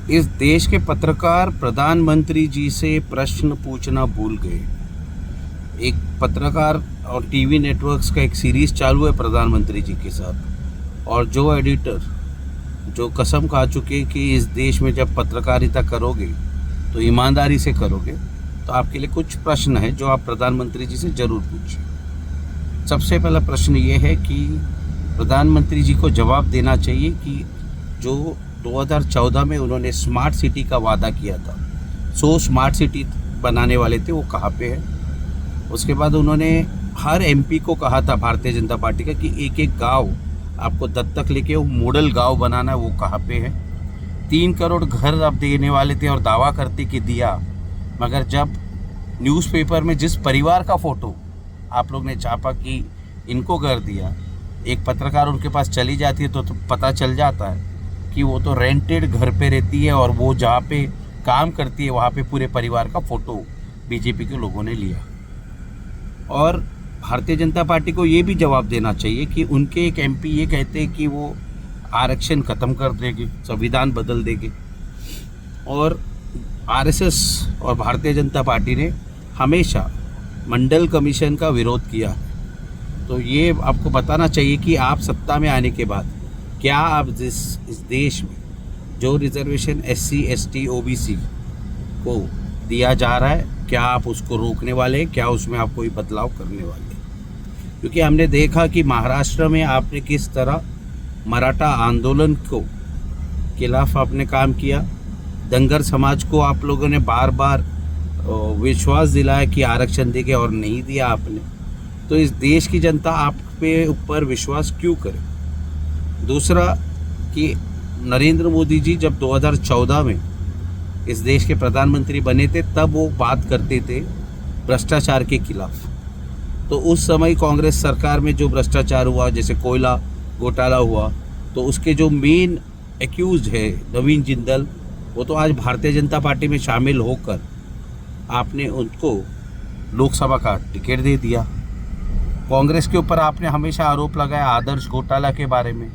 इस देश के पत्रकार प्रधानमंत्री जी से प्रश्न पूछना भूल गए। एक पत्रकार और टीवी नेटवर्क्स का एक सीरीज चालू है प्रधानमंत्री जी के साथ, और जो एडिटर जो कसम खा चुके कि इस देश में जब पत्रकारिता करोगे तो ईमानदारी से करोगे, तो आपके लिए कुछ प्रश्न है जो आप प्रधानमंत्री जी से ज़रूर पूछिए। सबसे पहला प्रश्न ये है कि प्रधानमंत्री जी को जवाब देना चाहिए कि जो 2014 में उन्होंने स्मार्ट सिटी का वादा किया था, 100 स्मार्ट सिटी बनाने वाले थे, वो कहाँ पे है। उसके बाद उन्होंने हर एमपी को कहा था भारतीय जनता पार्टी का कि एक एक गांव आपको दत्तक लेके वो मॉडल गांव बनाना है, वो कहाँ पे है। 3 करोड़ घर आप देने वाले थे और दावा करते कि दिया, मगर जब न्यूज़पेपर में जिस परिवार का फ़ोटो आप लोग ने छापा कि इनको घर दिया, एक पत्रकार उनके पास चली जाती है तो पता चल जाता है कि वो तो रेंटेड घर पे रहती है, और वो जहाँ पे काम करती है वहाँ पे पूरे परिवार का फ़ोटो बीजेपी के लोगों ने लिया। और भारतीय जनता पार्टी को ये भी जवाब देना चाहिए कि उनके एक एमपी ये कहते हैं कि वो आरक्षण ख़त्म कर देंगे, संविधान बदल देंगे, और आरएसएस और भारतीय जनता पार्टी ने हमेशा मंडल कमीशन का विरोध किया। तो ये आपको बताना चाहिए कि आप सत्ता में आने के बाद क्या आप इस देश में जो रिजर्वेशन एससी एसटी ओबीसी को दिया जा रहा है, क्या आप उसको रोकने वाले हैं, क्या उसमें आप कोई बदलाव करने वाले हैं। क्योंकि हमने देखा कि महाराष्ट्र में आपने किस तरह मराठा आंदोलन को खिलाफ आपने काम किया, धनगर समाज को आप लोगों ने बार बार विश्वास दिलाया कि आरक्षण देंगे और नहीं दिया आपने। तो इस देश की जनता आप पे ऊपर विश्वास क्यों करे। दूसरा कि नरेंद्र मोदी जी जब 2014 में इस देश के प्रधानमंत्री बने थे, तब वो बात करते थे भ्रष्टाचार के खिलाफ। तो उस समय कांग्रेस सरकार में जो भ्रष्टाचार हुआ, जैसे कोयला घोटाला हुआ, तो उसके जो मेन एक्यूज है नवीन जिंदल, वो तो आज भारतीय जनता पार्टी में शामिल होकर आपने उनको लोकसभा का टिकट दे दिया। कांग्रेस के ऊपर आपने हमेशा आरोप लगाया आदर्श घोटाला के बारे में,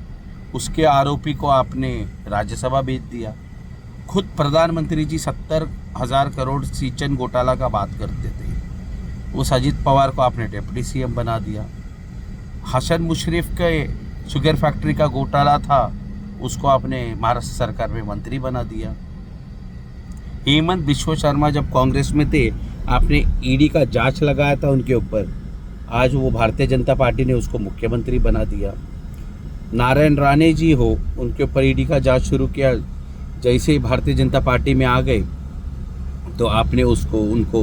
उसके आरोपी को आपने राज्यसभा भेज दिया। खुद प्रधानमंत्री जी 70,000 करोड़ सिंचन घोटाला का बात करते थे, उस अजीत पवार को आपने डिप्टी सीएम बना दिया। हसन मुशर्रफ के शुगर फैक्ट्री का घोटाला था, उसको आपने महाराष्ट्र सरकार में मंत्री बना दिया। हेमंत बिश्व शर्मा जब कांग्रेस में थे, आपने ईडी का जांच लगाया था उनके ऊपर, आज वो भारतीय जनता पार्टी ने उसको मुख्यमंत्री बना दिया। नारायण राणे जी हो, उनके ऊपर ईडी का जांच शुरू किया, जैसे ही भारतीय जनता पार्टी में आ गए तो आपने उनको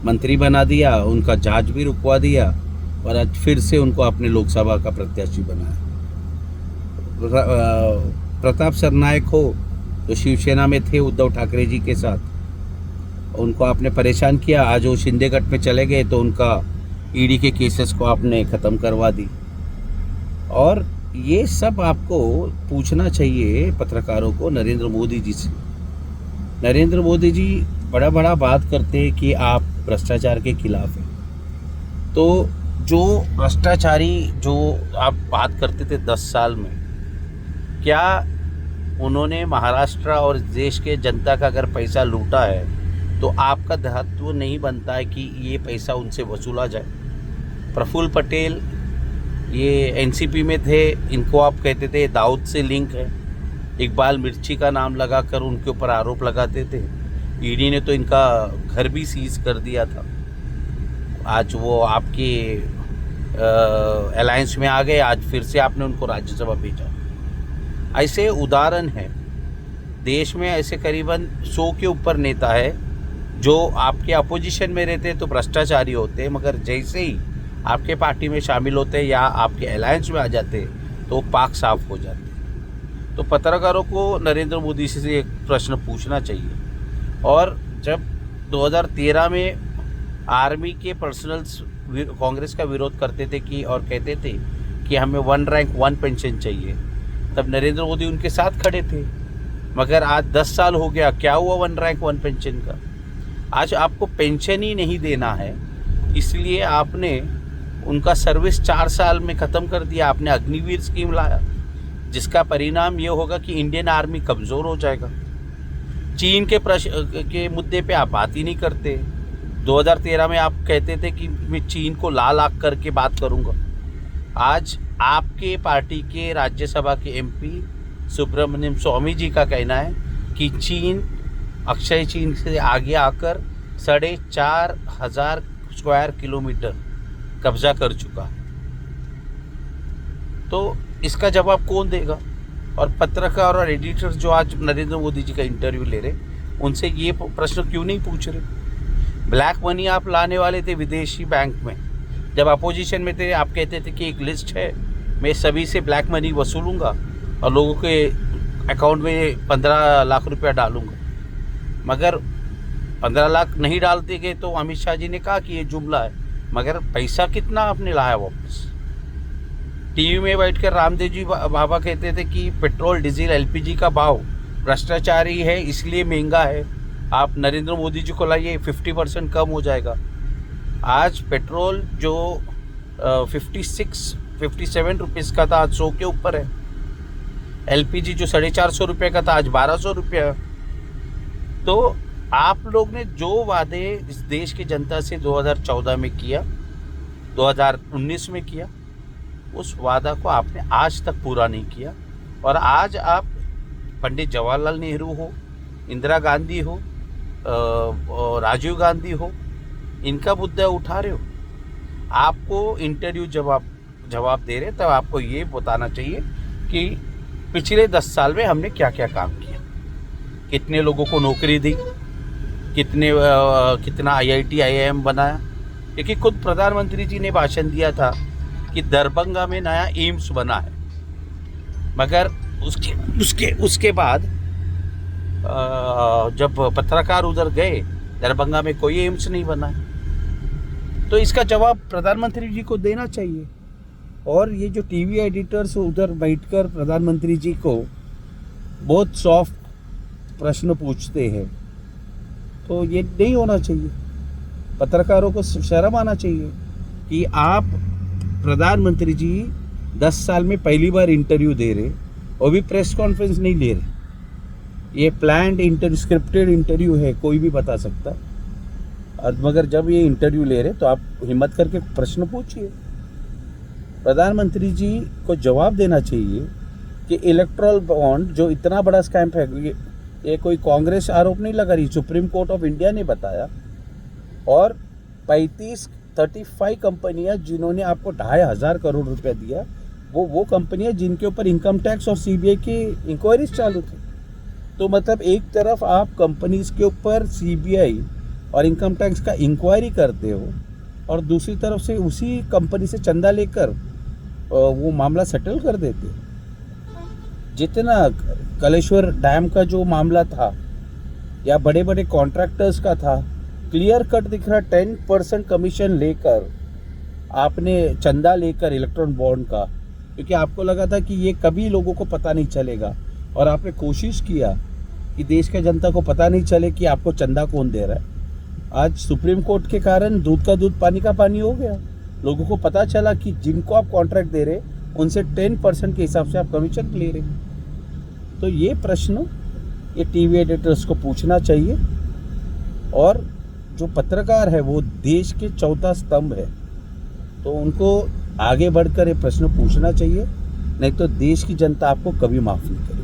मंत्री बना दिया, उनका जांच भी रुकवा दिया, और आज फिर से उनको आपने लोकसभा का प्रत्याशी बनाया। प्रताप सरनायक हो, तो शिवसेना में थे उद्धव ठाकरे जी के साथ, उनको आपने परेशान किया, आज वो शिंदे गठ में चले गए तो उनका ईडी के केसेस को आपने ख़त्म करवा दी। और ये सब आपको पूछना चाहिए पत्रकारों को नरेंद्र मोदी जी से। नरेंद्र मोदी जी बड़ा बड़ा बात करते हैं कि आप भ्रष्टाचार के खिलाफ हैं, तो जो भ्रष्टाचारी जो आप बात करते थे 10 साल में, क्या उन्होंने महाराष्ट्र और देश के जनता का अगर पैसा लूटा है तो आपका दायित्व नहीं बनता है कि ये पैसा उनसे वसूला जाए। प्रफुल्ल पटेल ये एनसीपी में थे, इनको आप कहते थे दाऊद से लिंक है, इकबाल मिर्ची का नाम लगाकर उनके ऊपर आरोप लगाते थे। ईडी ने तो इनका घर भी सीज कर दिया था, आज वो आपके अलायंस में आ गए, आज फिर से आपने उनको राज्यसभा भेजा। ऐसे उदाहरण है, देश में ऐसे करीबन 100 के ऊपर नेता है जो आपके अपोजिशन में रहते तो भ्रष्टाचारी होते, मगर जैसे ही आपके पार्टी में शामिल होते या आपके अलायंस में आ जाते तो पाक साफ हो जाते। तो पत्रकारों को नरेंद्र मोदी से एक प्रश्न पूछना चाहिए। और जब 2013 में आर्मी के पर्सनल्स कांग्रेस का विरोध करते थे कि और कहते थे कि हमें 1 रैंक 1 पेंशन चाहिए, तब नरेंद्र मोदी उनके साथ खड़े थे। मगर आज 10 साल हो गया, क्या हुआ 1 रैंक 1 पेंशन का? आज आपको पेंशन ही नहीं देना है, इसलिए आपने उनका सर्विस 4 साल में ख़त्म कर दिया। आपने अग्निवीर स्कीम लाया, जिसका परिणाम ये होगा कि इंडियन आर्मी कमज़ोर हो जाएगा। चीन के प्रश्न के मुद्दे पे आप बात ही नहीं करते। 2013 में आप कहते थे कि मैं चीन को लाल आंख करके बात करूंगा। आज आपके पार्टी के राज्यसभा के एमपी सुब्रमण्यम स्वामी जी का कहना है कि चीन अक्षय चीन से आगे आकर 4,500 स्क्वायर किलोमीटर कब्जा कर चुका है। तो इसका जवाब कौन देगा? और पत्रकार और एडिटर्स जो आज नरेंद्र मोदी जी का इंटरव्यू ले रहे, उनसे ये प्रश्न क्यों नहीं पूछ रहे? ब्लैक मनी आप लाने वाले थे विदेशी बैंक में, जब अपोजिशन में थे आप कहते थे कि एक लिस्ट है, मैं सभी से ब्लैक मनी वसूलूंगा और लोगों के अकाउंट में 15 लाख रुपया डालूंगा। मगर 15 लाख नहीं डालते गए तो अमित शाह जी ने कहा कि ये जुमला है, मगर पैसा कितना आपने लाया वापस? टीवी में बैठकर रामदेव जी बाबा कहते थे कि पेट्रोल डीजल एलपीजी का भाव भ्रष्टाचारी है इसलिए महंगा है, आप नरेंद्र मोदी जी को लाइए 50% कम हो जाएगा। आज पेट्रोल जो 57 रुपीज़ का था आज 100 के ऊपर है। एलपीजी जो 450 रुपये का था आज 1200 रुपये है। तो आप लोग ने जो वादे इस देश की जनता से 2014 में किया, 2019 में किया, उस वादा को आपने आज तक पूरा नहीं किया। और आज आप पंडित जवाहरलाल नेहरू हो, इंदिरा गांधी हो, राजीव गांधी हो, इनका मुद्दा उठा रहे हो। आपको इंटरव्यू जवाब दे रहे, तब आपको ये बताना चाहिए कि पिछले 10 साल में हमने क्या क्या काम किया, कितने लोगों को नौकरी दी, कितना IIT IIM बनाया। क्योंकि खुद प्रधानमंत्री जी ने भाषण दिया था कि दरभंगा में नया एम्स बना है, मगर उसके बाद जब पत्रकार उधर गए, दरभंगा में कोई एम्स नहीं बना है। तो इसका जवाब प्रधानमंत्री जी को देना चाहिए। और ये जो टीवी एडिटर्स उधर बैठकर प्रधानमंत्री जी को बहुत सॉफ्ट प्रश्न पूछते हैं, तो ये नहीं होना चाहिए। पत्रकारों को शर्म आना चाहिए कि आप प्रधानमंत्री जी 10 साल में पहली बार इंटरव्यू दे रहे, और भी प्रेस कॉन्फ्रेंस नहीं ले रहे। ये प्लान्ड इंटरव्यू, स्क्रिप्टेड इंटरव्यू है, कोई भी बता सकता। और मगर जब ये इंटरव्यू ले रहे तो आप हिम्मत करके प्रश्न पूछिए। प्रधानमंत्री जी को जवाब देना चाहिए कि इलेक्ट्रल बॉन्ड जो इतना बड़ा स्कैम है, ये कोई कांग्रेस आरोप नहीं लगा रही, सुप्रीम कोर्ट ऑफ इंडिया ने बताया। और 35 कंपनियां जिन्होंने आपको 2,500 करोड़ रुपया दिया, वो कंपनियां जिनके ऊपर इनकम टैक्स और CBI की इंक्वायरीज चालू थी। तो मतलब एक तरफ आप कंपनीज के ऊपर CBI और इनकम टैक्स का इंक्वायरी करते हो, और दूसरी तरफ से उसी कंपनी से चंदा लेकर वो मामला सेटल कर देते हो। जितना कलेश्वर डैम का जो मामला था, या बड़े बड़े कॉन्ट्रैक्टर्स का था, क्लियर कट दिख रहा, 10% कमीशन लेकर आपने चंदा लेकर इलेक्ट्रॉन बॉन्ड का, क्योंकि आपको लगा था कि ये कभी लोगों को पता नहीं चलेगा, और आपने कोशिश किया कि देश के जनता को पता नहीं चले कि आपको चंदा कौन दे रहा है। आज सुप्रीम कोर्ट के कारण दूध का दूध पानी का पानी हो गया। लोगों को पता चला कि जिनको आप कॉन्ट्रैक्ट दे रहे उनसे 10% के हिसाब से आप कमीशन ले रहे। तो ये प्रश्न ये टीवी एडिटर्स को पूछना चाहिए। और जो पत्रकार है वो देश के चौथा स्तंभ है, तो उनको आगे बढ़कर ये प्रश्न पूछना चाहिए, नहीं तो देश की जनता आपको कभी माफ़ नहीं करेगी।